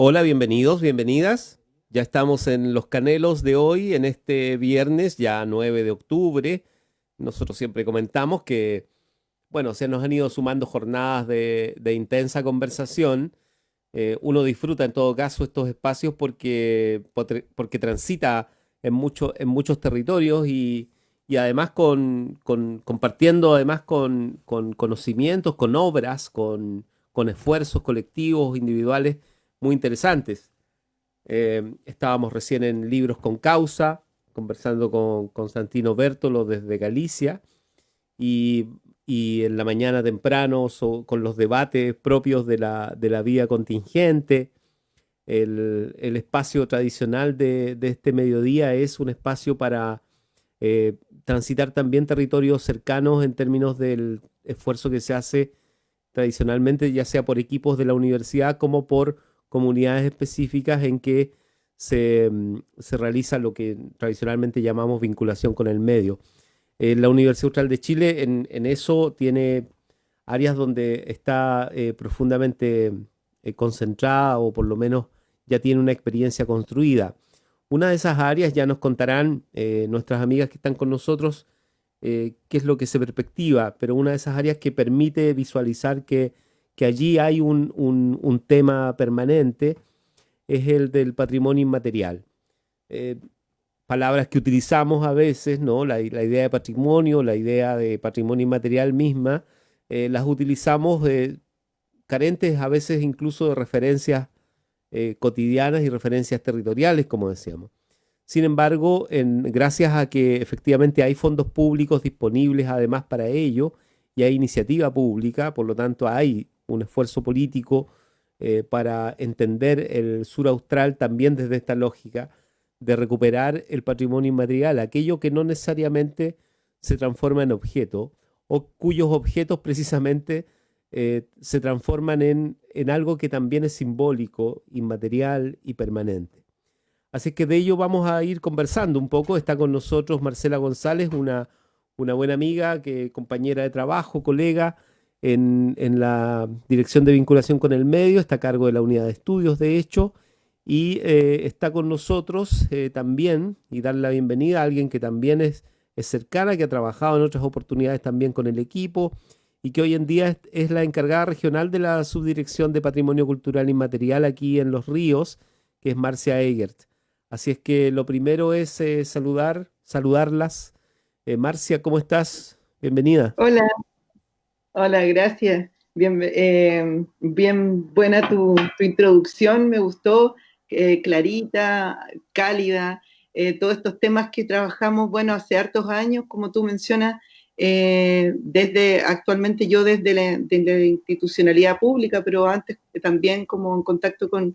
Hola, bienvenidos, bienvenidas. Ya estamos en Los Canelos de hoy, en este viernes, ya 9 de octubre. Nosotros siempre comentamos que, bueno, se nos han ido sumando jornadas de intensa conversación. Uno disfruta en todo caso estos espacios porque transita en muchos territorios y además compartiendo además con conocimientos, con obras, con esfuerzos colectivos, individuales muy interesantes. Estábamos recién en Libros con Causa, conversando con Constantino Bértolo desde Galicia, y, y en la mañana temprano con los debates propios de la vía contingente. El espacio tradicional de este mediodía es un espacio para eh, transitar también territorios cercanos en términos del esfuerzo que se hace tradicionalmente, ya sea por equipos de la universidad como por comunidades específicas en que se realiza lo que tradicionalmente llamamos vinculación con el medio. La Universidad Austral de Chile en eso tiene áreas donde está profundamente concentrada o por lo menos ya tiene una experiencia construida. Una de esas áreas ya nos contarán nuestras amigas que están con nosotros qué es lo que se perspectiva, pero una de esas áreas que permite visualizar que allí hay un tema permanente es el del patrimonio inmaterial. Eh, Palabras que utilizamos a veces, ¿no? La idea de patrimonio, la idea de patrimonio inmaterial misma, las utilizamos carentes a veces incluso de referencias cotidianas y referencias territoriales, como decíamos. Sin embargo, gracias a que efectivamente hay fondos públicos disponibles además para ello y hay iniciativa pública, por lo tanto hay un esfuerzo político para entender el sur austral también desde esta lógica de recuperar el patrimonio inmaterial, aquello que no necesariamente se transforma en objeto o cuyos objetos precisamente se transforman en algo que también es simbólico, inmaterial y permanente. Así que de ello vamos a ir conversando un poco. Está con nosotros Marcela González, una buena amiga, compañera de trabajo, colega en la Dirección de Vinculación con el Medio, está a cargo de la unidad de estudios, de hecho, y está con nosotros también, y darle la bienvenida a alguien que también es cercana, que ha trabajado en otras oportunidades también con el equipo y que hoy en día es la encargada regional de la Subdirección de Patrimonio Cultural Inmaterial aquí en Los Ríos, que es Marcia Eigert. Así es que lo primero es saludarlas. Marcia, ¿cómo estás? Bienvenida. Hola, hola, gracias. Bien buena tu introducción, me gustó, clarita, cálida. Todos estos temas que trabajamos, bueno, hace hartos años, como tú mencionas, desde actualmente yo desde la institucionalidad pública, pero antes también como en contacto con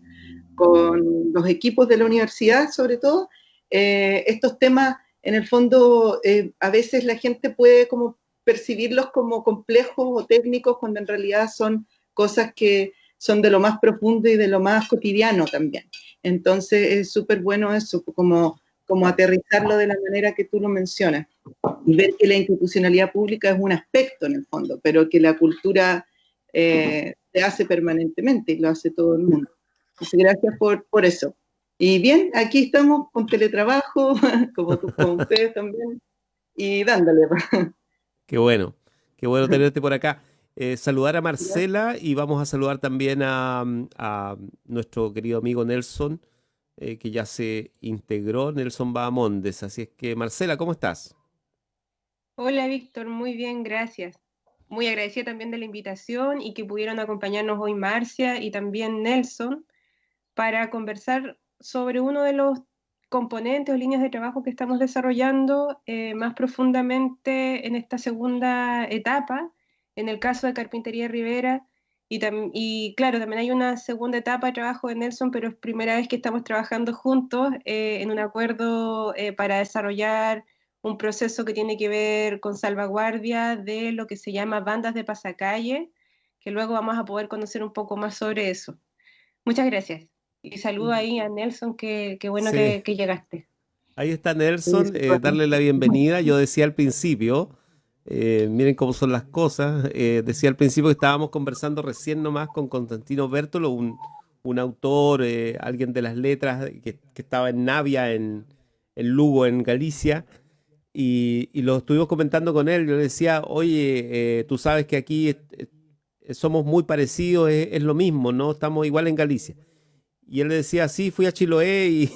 los equipos de la universidad, sobre todo. Estos temas, en el fondo, a veces la gente puede como percibirlos como complejos o técnicos cuando en realidad son cosas que son de lo más profundo y de lo más cotidiano también. Entonces es súper bueno eso, como aterrizarlo de la manera que tú lo mencionas y ver que la institucionalidad pública es un aspecto en el fondo, pero que la cultura se hace permanentemente y lo hace todo el mundo. Entonces, gracias por eso. Y bien, aquí estamos con teletrabajo, como ustedes también, y dándole. Qué bueno, qué bueno tenerte por acá. Saludar a Marcela y vamos a saludar también a nuestro querido amigo Nelson, que ya se integró, Nelson Bahamondes. Así es que, Marcela, ¿cómo estás? Hola Víctor, muy bien, gracias. Muy agradecida también de la invitación y que pudieron acompañarnos hoy Marcia y también Nelson para conversar sobre uno de los componentes o líneas de trabajo que estamos desarrollando más profundamente en esta segunda etapa, en el caso de Carpintería Rivera. Y claro, también hay una segunda etapa de trabajo de Nelson, pero es primera vez que estamos trabajando juntos en un acuerdo para desarrollar un proceso que tiene que ver con salvaguardia de lo que se llama bandas de pasacalle, que luego vamos a poder conocer un poco más sobre eso. Muchas gracias. Y saludo ahí a Nelson, que bueno Sí, que llegaste. ahí está Sí, Nelson, súper. darle la bienvenida. Yo decía al principio, miren cómo son las cosas, decía al principio que estábamos conversando recién nomás con Constantino Bertolo, un autor, alguien de las letras que estaba en Navia, en Lugo, en Galicia, y lo estuvimos comentando con él. Yo le decía, oye, tú sabes que aquí somos muy parecidos, es lo mismo, ¿no? Estamos igual en Galicia. Y él le decía, sí, fui a Chiloé y,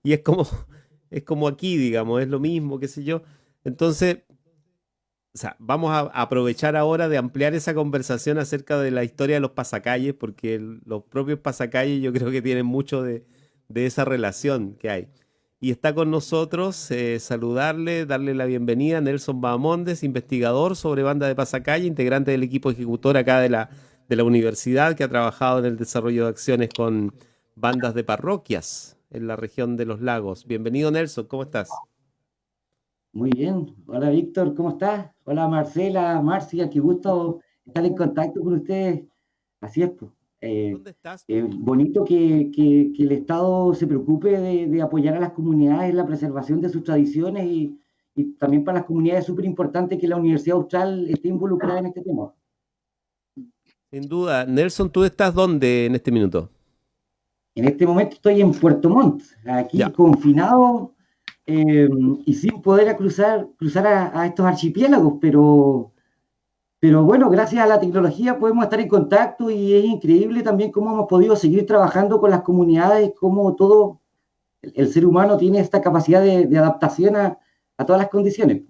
y es como aquí, digamos, es lo mismo, qué sé yo. Entonces, o sea, vamos a aprovechar ahora de ampliar esa conversación acerca de la historia de los pasacalles, porque los propios pasacalles yo creo que tienen mucho de esa relación que hay. Y está con nosotros, saludarle, darle la bienvenida a Nelson Bahamondes, investigador sobre banda de pasacalle, integrante del equipo ejecutor acá de la universidad, que ha trabajado en el desarrollo de acciones con bandas de parroquias en la región de los lagos. Bienvenido, Nelson, ¿cómo estás? Muy bien. Hola Víctor, ¿cómo estás? Hola Marcela, Marcia, qué gusto estar en contacto con ustedes. Así es, pues. ¿Dónde estás tú? Bonito que el Estado se preocupe de apoyar a las comunidades en la preservación de sus tradiciones y también para las comunidades es súper importante que la Universidad Austral esté involucrada en este tema. Sin duda. Nelson, ¿tú estás dónde en este minuto? En este momento estoy en Puerto Montt, aquí Ya. confinado y sin poder cruzar a estos archipiélagos, pero bueno, gracias a la tecnología podemos estar en contacto y es increíble también cómo hemos podido seguir trabajando con las comunidades, cómo todo el ser humano tiene esta capacidad de adaptación a todas las condiciones.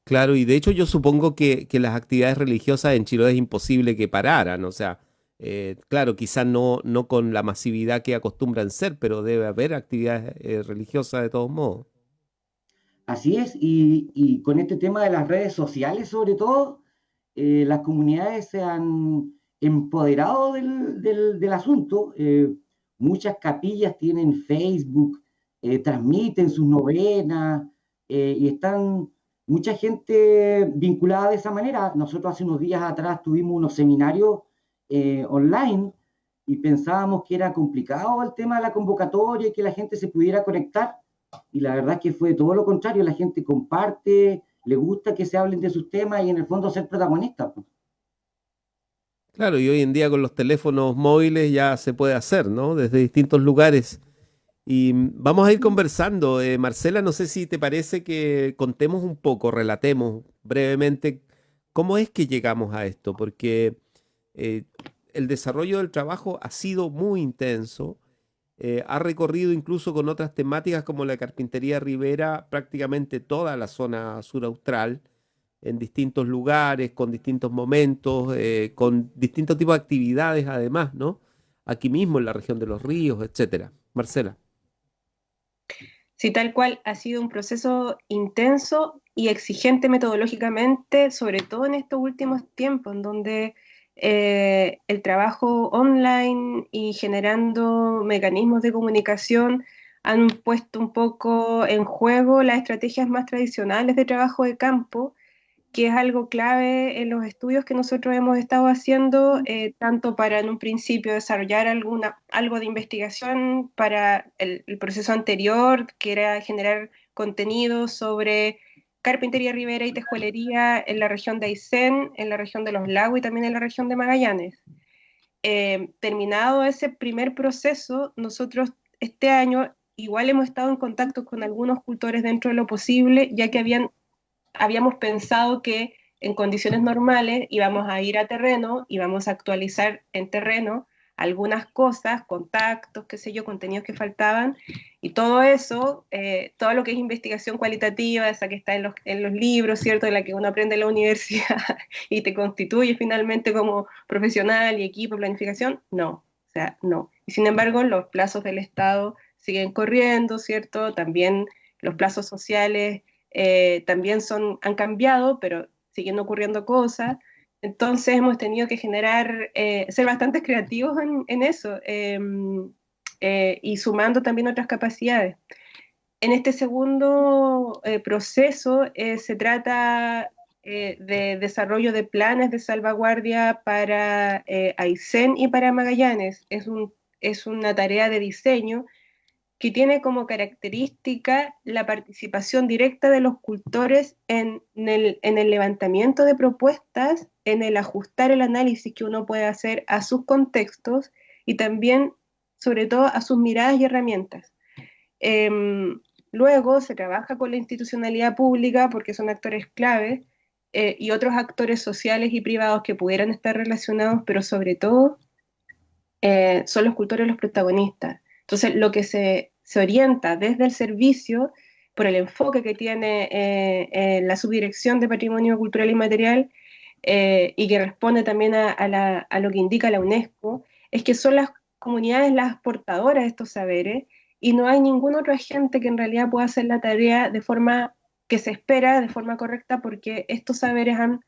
Claro, y de hecho yo supongo que las actividades religiosas en Chiloé es imposible que pararan, o sea, claro, quizás no con la masividad que acostumbran ser, pero debe haber actividades religiosas de todos modos. Así es, y con este tema de las redes sociales sobre todo, las comunidades se han empoderado del asunto. Muchas capillas tienen Facebook, transmiten sus novenas y están mucha gente vinculada de esa manera. Nosotros hace unos días atrás tuvimos unos seminarios online y pensábamos que era complicado el tema de la convocatoria y que la gente se pudiera conectar. Y la verdad es que fue todo lo contrario, la gente comparte, le gusta que se hablen de sus temas y en el fondo ser protagonistas. Claro, y hoy en día con los teléfonos móviles ya se puede hacer, ¿no? Desde distintos lugares. Y vamos a ir conversando. Marcela, no sé si te parece que contemos un poco, relatemos brevemente cómo es que llegamos a esto, porque eh, el desarrollo del trabajo ha sido muy intenso, ha recorrido incluso con otras temáticas como la carpintería ribera prácticamente toda la zona sur austral, en distintos lugares, con distintos momentos, con distintos tipos de actividades además, ¿no? Aquí mismo en la región de los ríos, etcétera. Marcela. Sí, tal cual, ha sido un proceso intenso y exigente metodológicamente, sobre todo en estos últimos tiempos, en donde el trabajo online y generando mecanismos de comunicación han puesto un poco en juego las estrategias más tradicionales de trabajo de campo, que es algo clave en los estudios que nosotros hemos estado haciendo, tanto para en un principio desarrollar algo de investigación para el proceso anterior, que era generar contenido sobre carpintería ribera y tejuelería en la región de Aysén, en la región de los lagos y también en la región de Magallanes. Terminado ese primer proceso, nosotros este año igual hemos estado en contacto con algunos cultores dentro de lo posible, ya que habíamos pensado que en condiciones normales íbamos a ir a terreno, íbamos a actualizar en terreno algunas cosas, contactos, qué sé yo, contenidos que faltaban, y todo eso, todo lo que es investigación cualitativa, esa que está en los libros, ¿cierto?, de la que uno aprende en la universidad y te constituye finalmente como profesional y equipo, planificación, no, o sea, no. Y sin embargo, los plazos del Estado siguen corriendo, ¿cierto? También los plazos sociales también han cambiado, pero siguen ocurriendo cosas. Entonces hemos tenido que ser bastante creativos en eso y sumando también otras capacidades. En este segundo proceso se trata de desarrollo de planes de salvaguardia para Aysén y para Magallanes. Es una tarea de diseño que tiene como característica la participación directa de los cultores en el levantamiento de propuestas, en el ajustar el análisis que uno puede hacer a sus contextos y también, sobre todo, a sus miradas y herramientas. Luego se trabaja con la institucionalidad pública porque son actores clave y otros actores sociales y privados que pudieran estar relacionados, pero sobre todo son los cultores los protagonistas. Entonces, lo que se orienta desde el servicio, por el enfoque que tiene la Subdirección de Patrimonio Cultural Inmaterial y que responde también a lo que indica la UNESCO, es que son las comunidades las portadoras de estos saberes y no hay ningún otro agente que en realidad pueda hacer la tarea de forma que se espera, de forma correcta, porque estos saberes han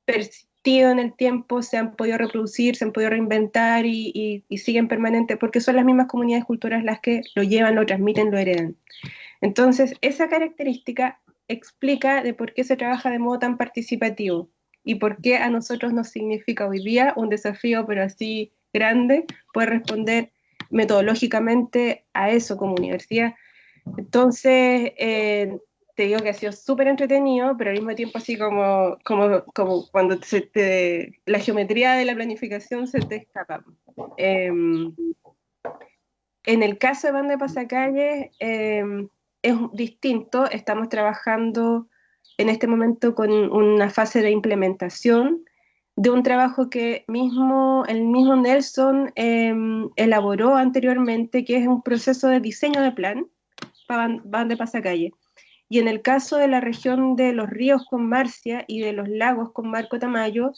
persistido en el tiempo, se han podido reproducir, se han podido reinventar y siguen permanentes, porque son las mismas comunidades culturales las que lo llevan, lo transmiten, lo heredan. Entonces, esa característica explica de por qué se trabaja de modo tan participativo y por qué a nosotros nos significa hoy día un desafío, pero así grande, poder responder metodológicamente a eso como universidad. Entonces, te digo que ha sido súper entretenido, pero al mismo tiempo así como cuando la geometría de la planificación se te escapa. En el caso de Banda de Pasacalles es distinto, estamos trabajando en este momento con una fase de implementación de un trabajo que el mismo Nelson elaboró anteriormente, que es un proceso de diseño de plan para Banda de Pasacalles. Y en el caso de la región de los ríos con Marcia y de los lagos con Marco Tamayo,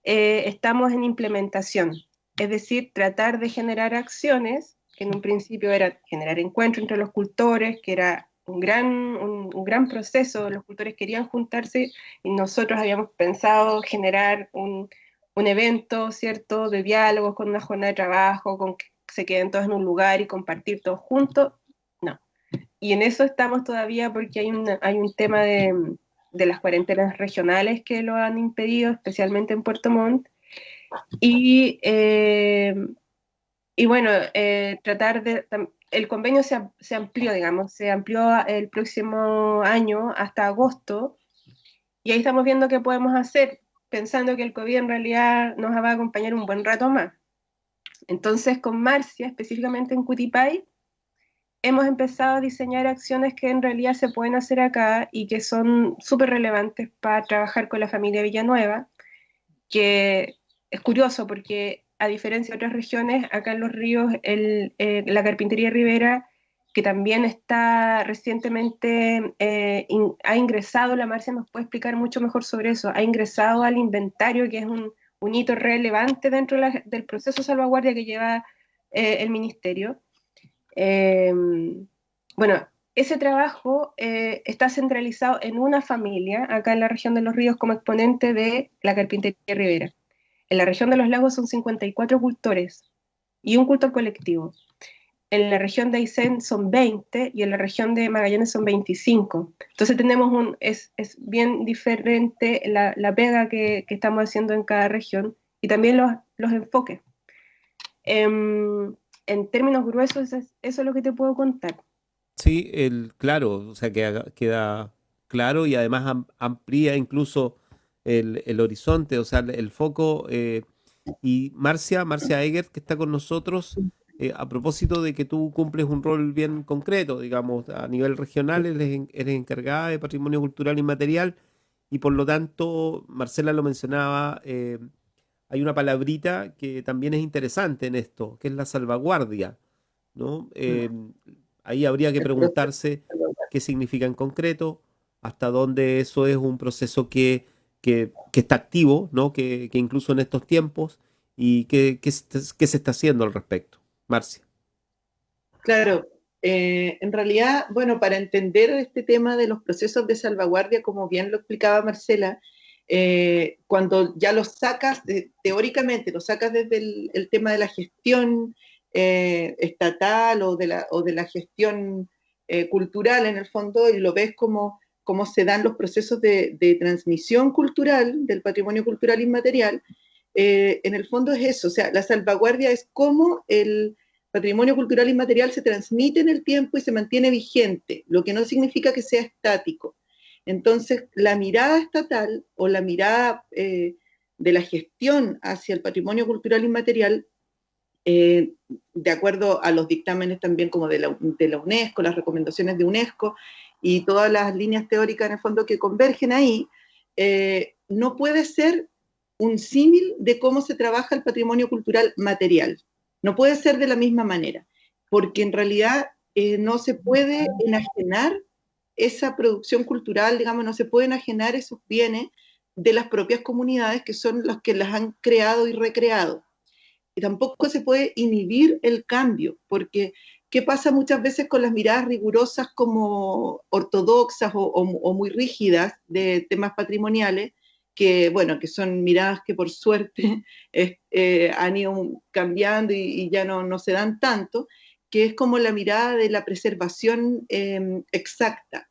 estamos en implementación. Es decir, tratar de generar acciones, que en un principio era generar encuentro entre los cultores, que era un gran proceso, los cultores querían juntarse y nosotros habíamos pensado generar un evento, ¿cierto?, de diálogos con una jornada de trabajo, con que se queden todos en un lugar y compartir todos juntos. No. Y en eso estamos todavía porque hay un tema de las cuarentenas regionales que lo han impedido, especialmente en Puerto Montt. Y bueno, tratar de... El convenio se amplió, digamos, se amplió el próximo año hasta agosto, y ahí estamos viendo qué podemos hacer, pensando que el COVID en realidad nos va a acompañar un buen rato más. Entonces, con Marcia, específicamente en Cutipay, hemos empezado a diseñar acciones que en realidad se pueden hacer acá y que son súper relevantes para trabajar con la familia Villanueva, que es curioso porque a diferencia de otras regiones, acá en Los Ríos, la Carpintería Rivera, que también está recientemente, ha ingresado, la Marcia nos puede explicar mucho mejor sobre eso, ha ingresado al inventario, que es un hito relevante dentro del proceso de salvaguardia que lleva el ministerio. Bueno, ese trabajo está centralizado en una familia, acá en la región de Los Ríos, como exponente de la Carpintería Rivera. En la región de los lagos son 54 cultores y un cultor colectivo. En la región de Aysén son 20 y en la región de Magallanes son 25. Entonces tenemos es bien diferente la pega que estamos haciendo en cada región y también los enfoques. En términos gruesos, eso es lo que te puedo contar. Sí, claro, o sea, queda claro y además amplía incluso el horizonte, o sea, el foco. Y Marcia Egert, que está con nosotros, a propósito de que tú cumples un rol bien concreto, digamos, a nivel regional, eres encargada de patrimonio cultural inmaterial y por lo tanto, Marcela lo mencionaba, hay una palabrita que también es interesante en esto, que es la salvaguardia, ¿no? Ahí habría que preguntarse qué significa en concreto, hasta dónde eso es un proceso que está activo, ¿no? Que incluso en estos tiempos, y qué se está haciendo al respecto. Marcia. Claro, en realidad, bueno, para entender este tema de los procesos de salvaguardia, como bien lo explicaba Marcela, cuando ya los sacas, teóricamente, los sacas desde el tema de la gestión estatal o de la gestión cultural en el fondo, y lo ves como cómo se dan los procesos de transmisión cultural del patrimonio cultural inmaterial, en el fondo es eso, o sea, la salvaguardia es cómo patrimonio cultural inmaterial se transmite en el tiempo y se mantiene vigente, lo que no significa que sea estático. Entonces, la mirada estatal o la mirada de la gestión hacia el patrimonio cultural inmaterial, de acuerdo a los dictámenes también como de la UNESCO, las recomendaciones de UNESCO y todas las líneas teóricas en el fondo que convergen ahí, no puede ser un símil de cómo se trabaja el patrimonio cultural material. No puede ser de la misma manera, porque en realidad no se puede enajenar esa producción cultural, digamos, no se pueden enajenar esos bienes de las propias comunidades que son los que las han creado y recreado. Y tampoco se puede inhibir el cambio, porque ¿qué pasa muchas veces con las miradas rigurosas como ortodoxas o muy rígidas de temas patrimoniales? Que, bueno, que son miradas que por suerte han ido cambiando y ya no se dan tanto, que es como la mirada de la preservación exacta.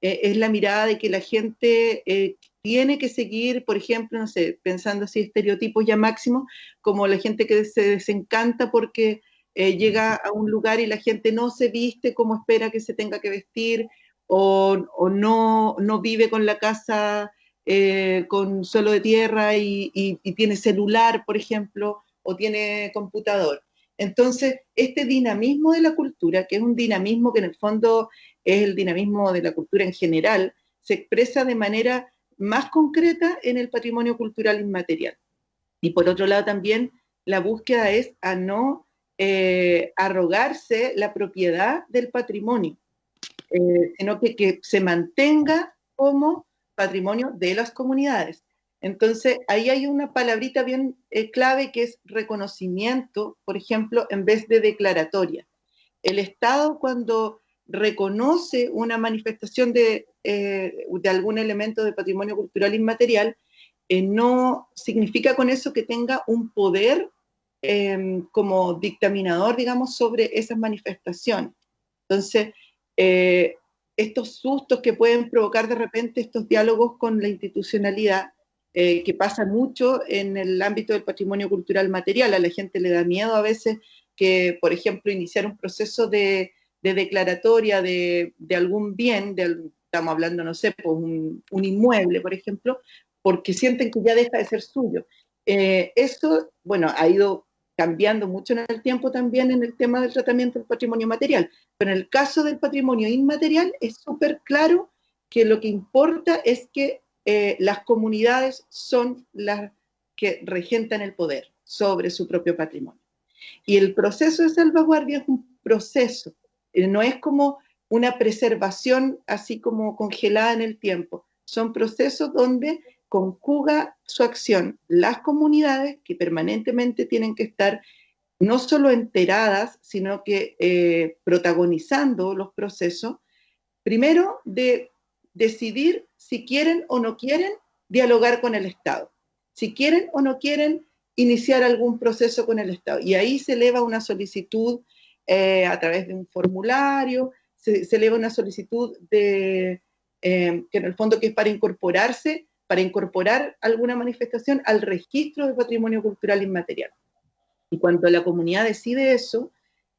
Es la mirada de que la gente tiene que seguir, por ejemplo, no sé, pensando así estereotipos ya máximos, como la gente que se desencanta porque llega a un lugar y la gente no se viste como espera que se tenga que vestir, o no vive con la casa con suelo de tierra y tiene celular, por ejemplo, o tiene computador. Entonces, este dinamismo de la cultura, que es un dinamismo que en el fondo es el dinamismo de la cultura en general, se expresa de manera más concreta en el patrimonio cultural inmaterial. Y por otro lado también la búsqueda es a no arrogarse la propiedad del patrimonio, sino que se mantenga como patrimonio de las comunidades. Entonces, ahí hay una palabrita bien clave que es reconocimiento, por ejemplo, en vez de declaratoria. El Estado, cuando reconoce una manifestación de algún elemento de patrimonio cultural inmaterial, no significa con eso que tenga un poder como dictaminador, digamos, sobre esas manifestaciones. Entonces, estos sustos que pueden provocar de repente estos diálogos con la institucionalidad, que pasa mucho en el ámbito del patrimonio cultural material. A la gente le da miedo a veces que, por ejemplo, iniciar un proceso de declaratoria de algún bien, estamos hablando, no sé, pues un inmueble, por ejemplo, porque sienten que ya deja de ser suyo. Esto, bueno, ha ido cambiando mucho en el tiempo también en el tema del tratamiento del patrimonio material, pero en el caso del patrimonio inmaterial es súper claro que lo que importa es que las comunidades son las que regentan el poder sobre su propio patrimonio. Y el proceso de salvaguardia es un proceso, no es como una preservación así como congelada en el tiempo, son procesos donde conjuga su acción las comunidades que permanentemente tienen que estar no solo enteradas, sino que protagonizando los procesos, primero de decidir si quieren o no quieren dialogar con el Estado, si quieren o no quieren iniciar algún proceso con el Estado. Y ahí se eleva una solicitud a través de un formulario, se eleva una solicitud que en el fondo que es para incorporarse, para incorporar alguna manifestación al registro de patrimonio cultural inmaterial. Y cuando la comunidad decide eso,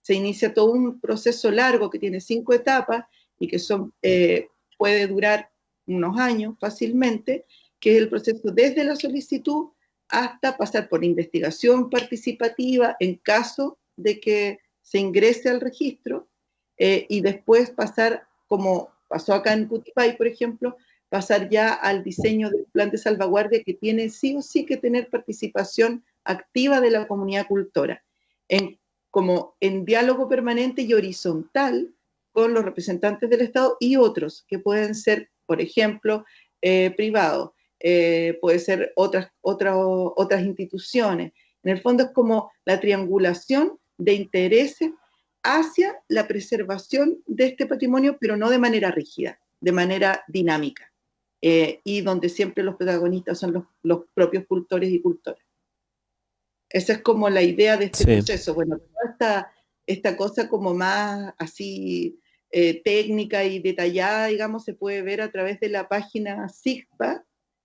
se inicia todo un proceso largo que tiene 5 etapas y que puede durar unos años fácilmente, que es el proceso desde la solicitud hasta pasar por investigación participativa en caso de que se ingrese al registro y después pasar, como pasó acá en Cutipay, por ejemplo, pasar ya al diseño del plan de salvaguardia que tiene sí o sí que tener participación activa de la comunidad cultora, como en diálogo permanente y horizontal con los representantes del Estado y otros que pueden ser, por ejemplo, privados, puede ser otras instituciones. En el fondo es como la triangulación de intereses hacia la preservación de este patrimonio, pero no de manera rígida, de manera dinámica, y donde siempre los protagonistas son los propios cultores y cultoras. Esa es como la idea de este proceso. Bueno, toda esta cosa como más así técnica y detallada, digamos, se puede ver a través de la página SIGPA,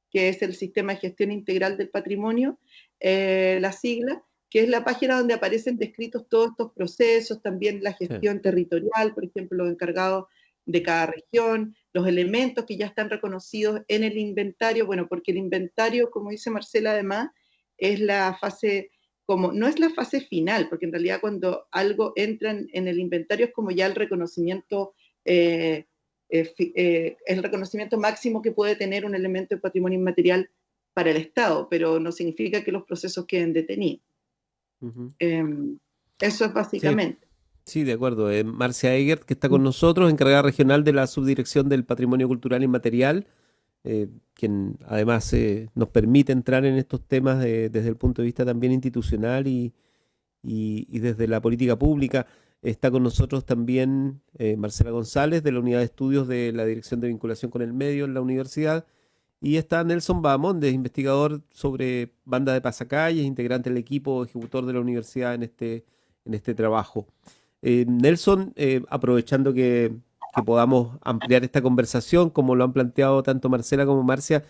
que es el Sistema de Gestión Integral del Patrimonio, la sigla, que es la página donde aparecen descritos todos estos procesos, también la Sí. gestión territorial, por ejemplo, los encargados de cada región, los elementos que ya están reconocidos en el inventario, bueno, porque el inventario, como dice Marcela además, es la fase, como, no es la fase final, porque en realidad cuando algo entra en el inventario es como ya el reconocimiento, el reconocimiento máximo que puede tener un elemento de patrimonio inmaterial para el Estado, pero no significa que los procesos queden detenidos. Ujú. Eso es Sí, básicamente. sí, de acuerdo. Marcia Egert, que está con nosotros, encargada regional de la Subdirección del Patrimonio Cultural Inmaterial, quien además nos permite entrar en estos temas desde el punto de vista también institucional y desde la política pública. Está con nosotros también Marcela González, de la Unidad de Estudios de la Dirección de Vinculación con el Medio en la universidad. Y está Nelson Bahamondes, investigador sobre banda de pasacalles, integrante del equipo ejecutor de la universidad en este trabajo. Nelson, aprovechando que podamos ampliar esta conversación, como lo han planteado tanto Marcela como Marcia,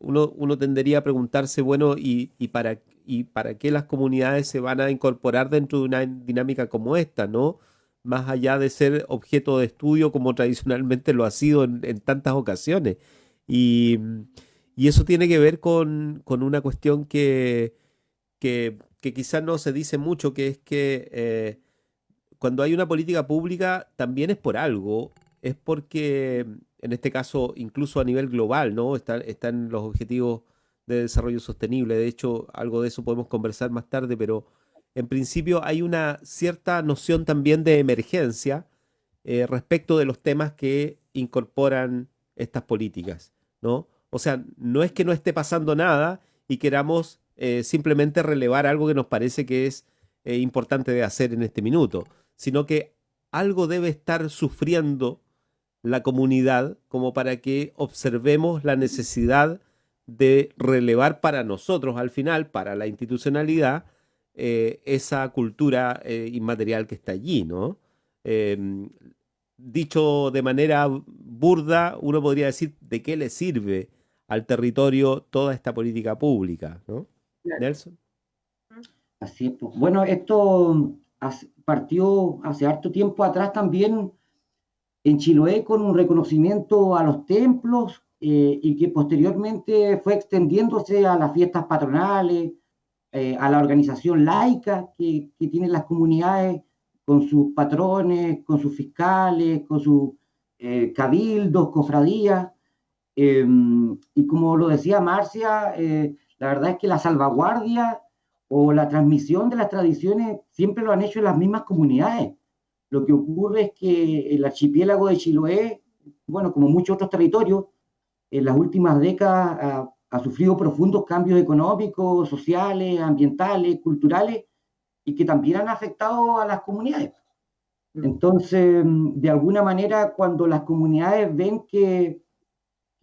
uno tendería a preguntarse, bueno, ¿y para qué las comunidades se van a incorporar dentro de una dinámica como esta, ¿no? Más allá de ser objeto de estudio como tradicionalmente lo ha sido en tantas ocasiones. Y, y eso tiene que ver con una cuestión que quizás no se dice mucho, que es que cuando hay una política pública también es por algo, es porque en este caso incluso a nivel global, ¿no? Están los objetivos de desarrollo sostenible, de hecho algo de eso podemos conversar más tarde, pero en principio hay una cierta noción también de emergencia respecto de los temas que incorporan estas políticas, ¿no? O sea, no es que no esté pasando nada y queramos simplemente relevar algo que nos parece que es importante de hacer en este minuto, sino que algo debe estar sufriendo la comunidad como para que observemos la necesidad de relevar para nosotros al final, para la institucionalidad, esa cultura inmaterial que está allí, ¿no? Eh, Dicho de manera burda, uno podría decir de qué le sirve al territorio toda esta política pública, ¿no? Claro. Nelson. Así es, pues. Bueno, esto partió hace harto tiempo atrás también en Chiloé con un reconocimiento a los templos y que posteriormente fue extendiéndose a las fiestas patronales, a la organización laica que tienen las comunidades con sus patrones, con sus fiscales, con sus cabildos, cofradías. Y como lo decía Marcia, la verdad es que la salvaguardia o la transmisión de las tradiciones siempre lo han hecho en las mismas comunidades. Lo que ocurre es que el archipiélago de Chiloé, bueno, como muchos otros territorios, en las últimas décadas ha sufrido profundos cambios económicos, sociales, ambientales, culturales, y que también han afectado a las comunidades. Entonces, de alguna manera, cuando las comunidades ven que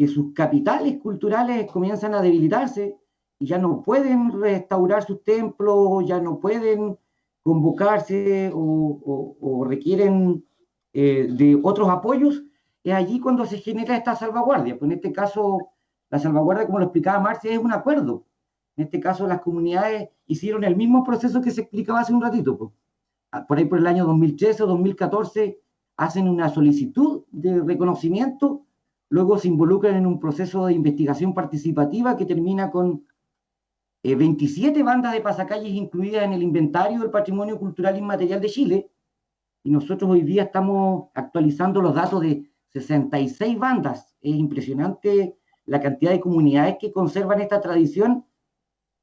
sus capitales culturales comienzan a debilitarse y ya no pueden restaurar sus templos, ya no pueden convocarse o requieren de otros apoyos, es allí cuando se genera esta salvaguardia. Pues en este caso, la salvaguardia, como lo explicaba Marcia, es un acuerdo. En este caso, las comunidades hicieron el mismo proceso que se explicaba hace un ratito. Pues. Por ahí por el año 2013 o 2014 hacen una solicitud de reconocimiento, luego se involucran en un proceso de investigación participativa que termina con 27 bandas de pasacalles incluidas en el inventario del patrimonio cultural inmaterial de Chile, y nosotros hoy día estamos actualizando los datos de 66 bandas. Es impresionante la cantidad de comunidades que conservan esta tradición,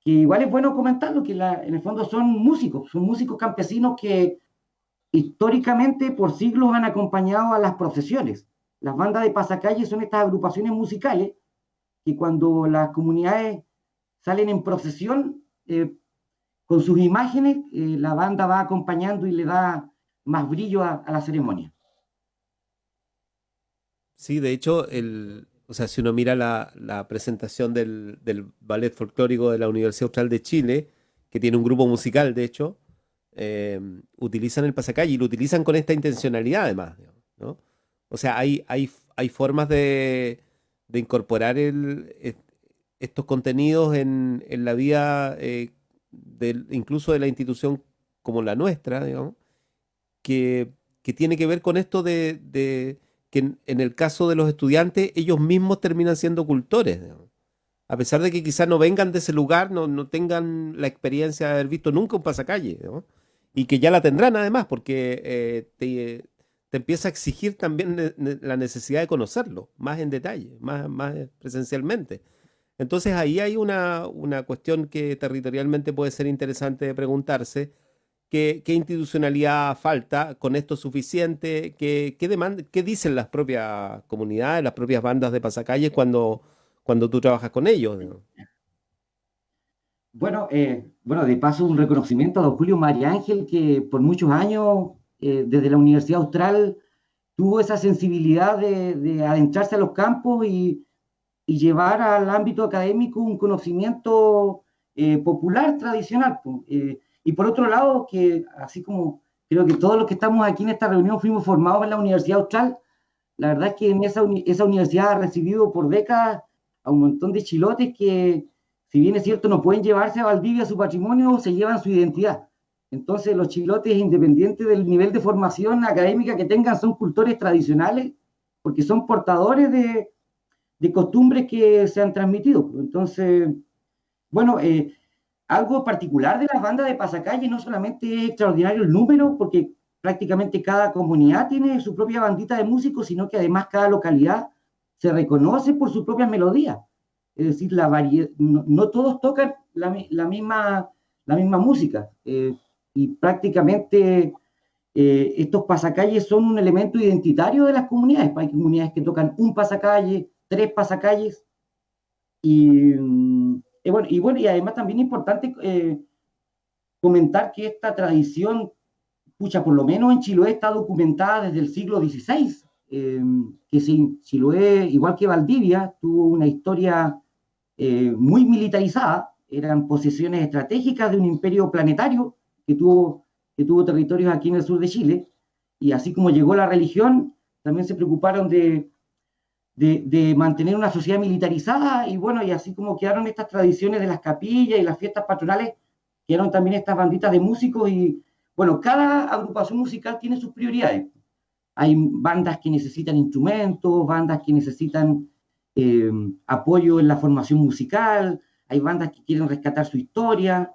que igual es bueno comentarlo, que en el fondo son músicos campesinos que históricamente por siglos han acompañado a las procesiones. Las bandas de pasacalles son estas agrupaciones musicales que cuando las comunidades salen en procesión con sus imágenes, la banda va acompañando y le da más brillo a la ceremonia. Sí, de hecho, o sea, si uno mira la presentación del Ballet Folclórico de la Universidad Austral de Chile, que tiene un grupo musical, de hecho, utilizan el pasacalle y lo utilizan con esta intencionalidad además, digamos, ¿no? O sea, hay formas de incorporar estos contenidos en la vida incluso de la institución como la nuestra, digamos, que tiene que ver con esto de que en el caso de los estudiantes, ellos mismos terminan siendo cultores, digamos. A pesar de que quizás no vengan de ese lugar, no tengan la experiencia de haber visto nunca un pasacalle, ¿no? Y que ya la tendrán además, porque te empieza a exigir también la necesidad de conocerlo, más en detalle, más presencialmente. Entonces ahí hay una cuestión que territorialmente puede ser interesante de preguntarse. ¿Qué institucionalidad falta? ¿Con esto es suficiente? ¿Qué dicen las propias comunidades, las propias bandas de pasacalles cuando tú trabajas con ellos, ¿no? Bueno, de paso un reconocimiento a don Julio María Ángel, que por muchos años, desde la Universidad Austral, tuvo esa sensibilidad de adentrarse a los campos y llevar al ámbito académico un conocimiento popular, tradicional. Y por otro lado, que así como creo que todos los que estamos aquí en esta reunión fuimos formados en la Universidad Austral, la verdad es que en esa universidad ha recibido por décadas a un montón de chilotes que, si bien es cierto, no pueden llevarse a Valdivia su patrimonio, se llevan su identidad. Entonces los chilotes, independientes del nivel de formación académica que tengan, son cultores tradicionales porque son portadores de costumbres que se han transmitido. Entonces, bueno, algo particular de las bandas de pasacalle no solamente es extraordinario el número, porque prácticamente cada comunidad tiene su propia bandita de músicos, sino que además cada localidad se reconoce por sus propias melodías. Es decir, la variedad, no todos tocan la misma música. Y prácticamente estos pasacalles son un elemento identitario de las comunidades. Hay comunidades que tocan un pasacalle, 3 pasacalles, y además también es importante comentar que esta tradición, por lo menos en Chiloé, está documentada desde el siglo XVI, Chiloé, igual que Valdivia, tuvo una historia muy militarizada, eran posesiones estratégicas de un imperio planetario que tuvo territorios aquí en el sur de Chile, y así como llegó la religión, también se preocuparon de mantener una sociedad militarizada, y así como quedaron estas tradiciones de las capillas y las fiestas patronales, quedaron también estas banditas de músicos, y bueno, cada agrupación musical tiene sus prioridades. Hay bandas que necesitan instrumentos, bandas que necesitan apoyo en la formación musical, hay bandas que quieren rescatar su historia.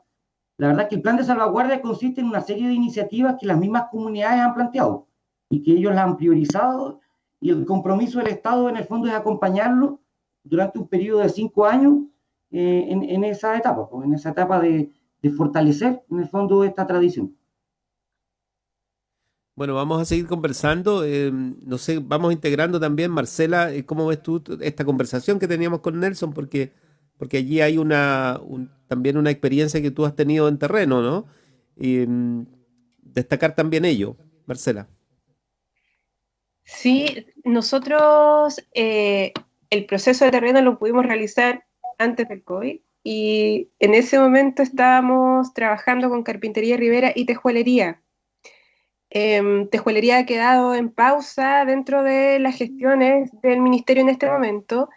La verdad es que el plan de salvaguardia consiste en una serie de iniciativas que las mismas comunidades han planteado y que ellos las han priorizado, y el compromiso del Estado en el fondo es acompañarlo durante un periodo de 5 años en esa etapa de fortalecer en el fondo esta tradición. Bueno, vamos a seguir conversando. No sé, vamos integrando también, Marcela, ¿cómo ves tú esta conversación que teníamos con Nelson? Porque allí hay también una experiencia que tú has tenido en terreno, ¿no? Y destacar también ello, Marcela. Sí, nosotros el proceso de terreno lo pudimos realizar antes del COVID, y en ese momento estábamos trabajando con Carpintería Rivera y Tejuelería. Tejuelería ha quedado en pausa dentro de las gestiones del ministerio en este momento,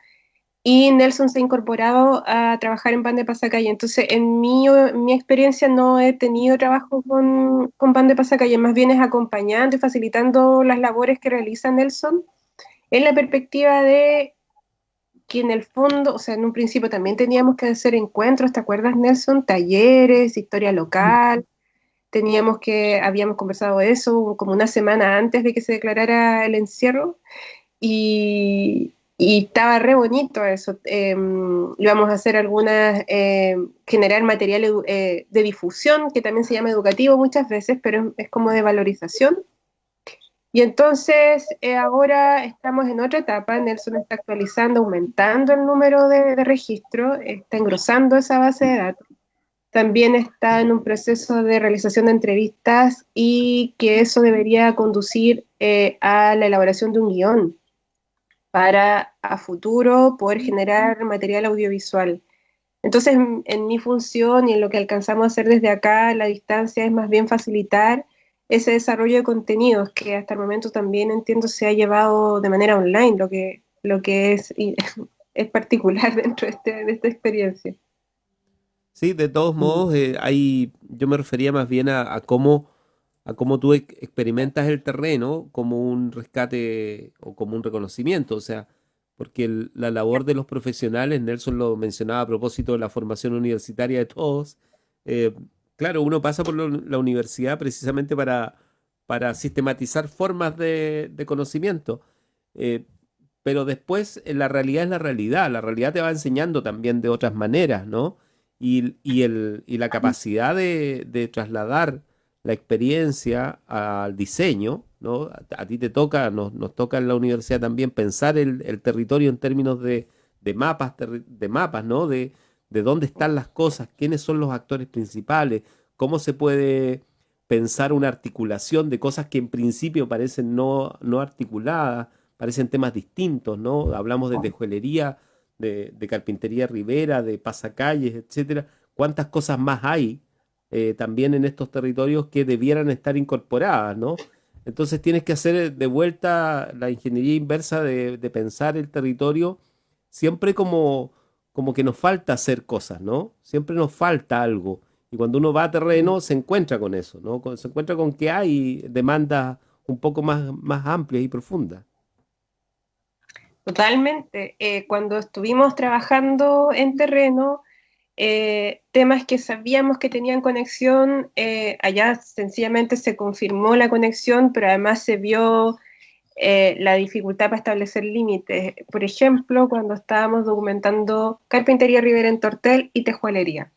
y Nelson se ha incorporado a trabajar en Band de Pasacalle. Entonces, en mi experiencia no he tenido trabajo con Band de Pasacalle, más bien es acompañando y facilitando las labores que realiza Nelson, en la perspectiva de que en el fondo, o sea, en un principio también teníamos que hacer encuentros, ¿te acuerdas, Nelson? Talleres, historia local. Habíamos conversado eso como una semana antes de que se declarara el encierro, y estaba re bonito eso. Íbamos a hacer generar material de difusión, que también se llama educativo muchas veces, pero es como de valorización. Y entonces ahora estamos en otra etapa. Nelson está actualizando, aumentando el número de registros, está engrosando esa base de datos. También está en un proceso de realización de entrevistas, y que eso debería conducir a la elaboración de un guión para a futuro poder generar material audiovisual. Entonces, en mi función y en lo que alcanzamos a hacer desde acá a la distancia es más bien facilitar ese desarrollo de contenidos que hasta el momento también entiendo se ha llevado de manera online, lo que es particular dentro de esta experiencia. Sí, de todos modos, yo me refería más bien a cómo tú experimentas el terreno como un rescate o como un reconocimiento, o sea, porque la labor de los profesionales, Nelson lo mencionaba a propósito de la formación universitaria de todos, eh, claro, uno pasa por la universidad precisamente para sistematizar formas de conocimiento, eh, pero después la realidad es la realidad te va enseñando también de otras maneras, ¿no? Y la capacidad de trasladar la experiencia al diseño, ¿no? A ti te toca, nos toca en la universidad también pensar el territorio en términos de mapas, de mapas, ¿no? De dónde están las cosas, quiénes son los actores principales, cómo se puede pensar una articulación de cosas que en principio parecen no articuladas, parecen temas distintos, ¿no? Hablamos de tejuelería, de carpintería ribera, de pasacalles, etcétera. ¿Cuántas cosas más hay también en estos territorios que debieran estar incorporadas, ¿no? Entonces tienes que hacer de vuelta la ingeniería inversa de pensar el territorio siempre como que nos falta hacer cosas, ¿no? Siempre nos falta algo. Y cuando uno va a terreno se encuentra con eso, ¿no? Se encuentra con que hay demandas un poco más amplias y profundas. Totalmente. Cuando estuvimos trabajando en terreno, temas que sabíamos que tenían conexión, allá sencillamente se confirmó la conexión, pero además se vio la dificultad para establecer límites. Por ejemplo, cuando estábamos documentando carpintería ribera en Tortel y tejuelería,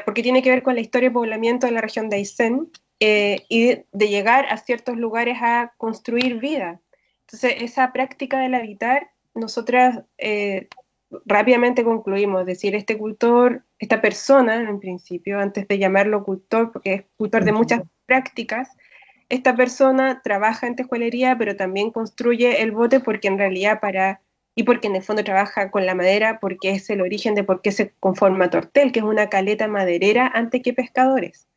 porque tiene que ver con la historia de poblamiento de la región de Aysén, y de llegar a ciertos lugares a construir vida. Entonces, esa práctica del habitar, nosotras rápidamente concluimos, es decir, este cultor, esta persona, en principio, antes de llamarlo cultor, porque es cultor de muchas prácticas, esta persona trabaja en tejuelería, pero también construye el bote porque en realidad y porque en el fondo trabaja con la madera, porque es el origen de por qué se conforma Tortel, que es una caleta maderera antes que pescadores.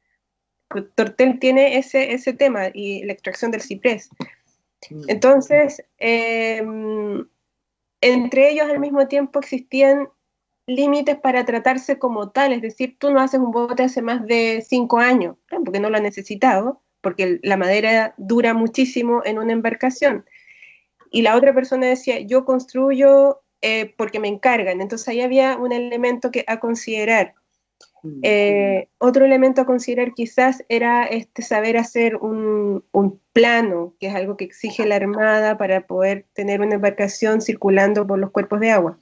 Tortel tiene ese tema y la extracción del ciprés. Entonces, entre ellos al mismo tiempo existían límites para tratarse como tal, es decir, tú no haces un bote hace más de 5 años, porque no lo has necesitado, porque la madera dura muchísimo en una embarcación. Y la otra persona decía, yo construyo porque me encargan. Entonces ahí había un elemento a considerar. Otro elemento a considerar quizás era saber hacer un plano, que es algo que exige la Armada para poder tener una embarcación circulando por los cuerpos de agua.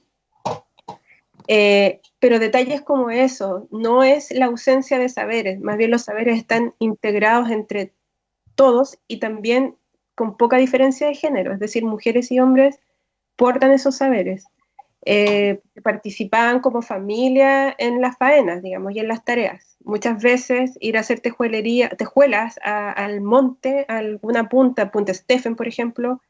Pero detalles como eso, no es la ausencia de saberes, más bien los saberes están integrados entre todos y también con poca diferencia de género, es decir, mujeres y hombres portan esos saberes, participaban como familia en las faenas, digamos, y en las tareas. Muchas veces ir a hacer tejuelas al monte, a alguna punta Stephen, por ejemplo,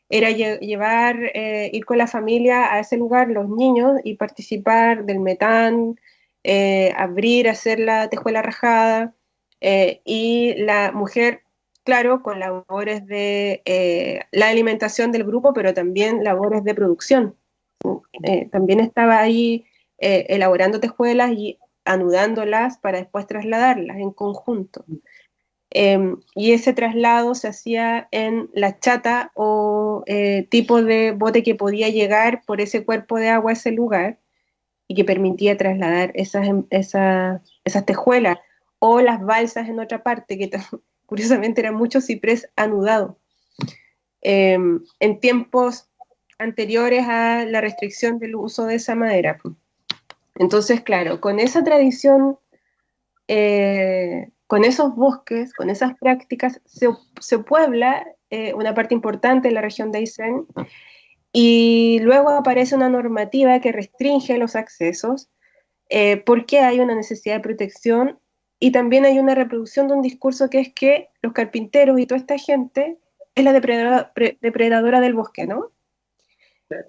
era ir con la familia a ese lugar, los niños, y participar del metán, hacer la tejuela rajada, y la mujer, claro, con labores de la alimentación del grupo, pero también labores de producción. También estaba ahí elaborando tejuelas y anudándolas para después trasladarlas en conjunto. Y ese traslado se hacía en la chata o tipo de bote que podía llegar por ese cuerpo de agua a ese lugar y que permitía trasladar esas tejuelas o las balsas en otra parte, que curiosamente era mucho ciprés anudado. En tiempos anteriores a la restricción del uso de esa madera. Entonces, claro, con esa tradición, con esos bosques, con esas prácticas, se puebla una parte importante de la región de Aysén, y luego aparece una normativa que restringe los accesos porque hay una necesidad de protección y también hay una reproducción de un discurso que es que los carpinteros y toda esta gente es la depredadora del bosque, ¿no?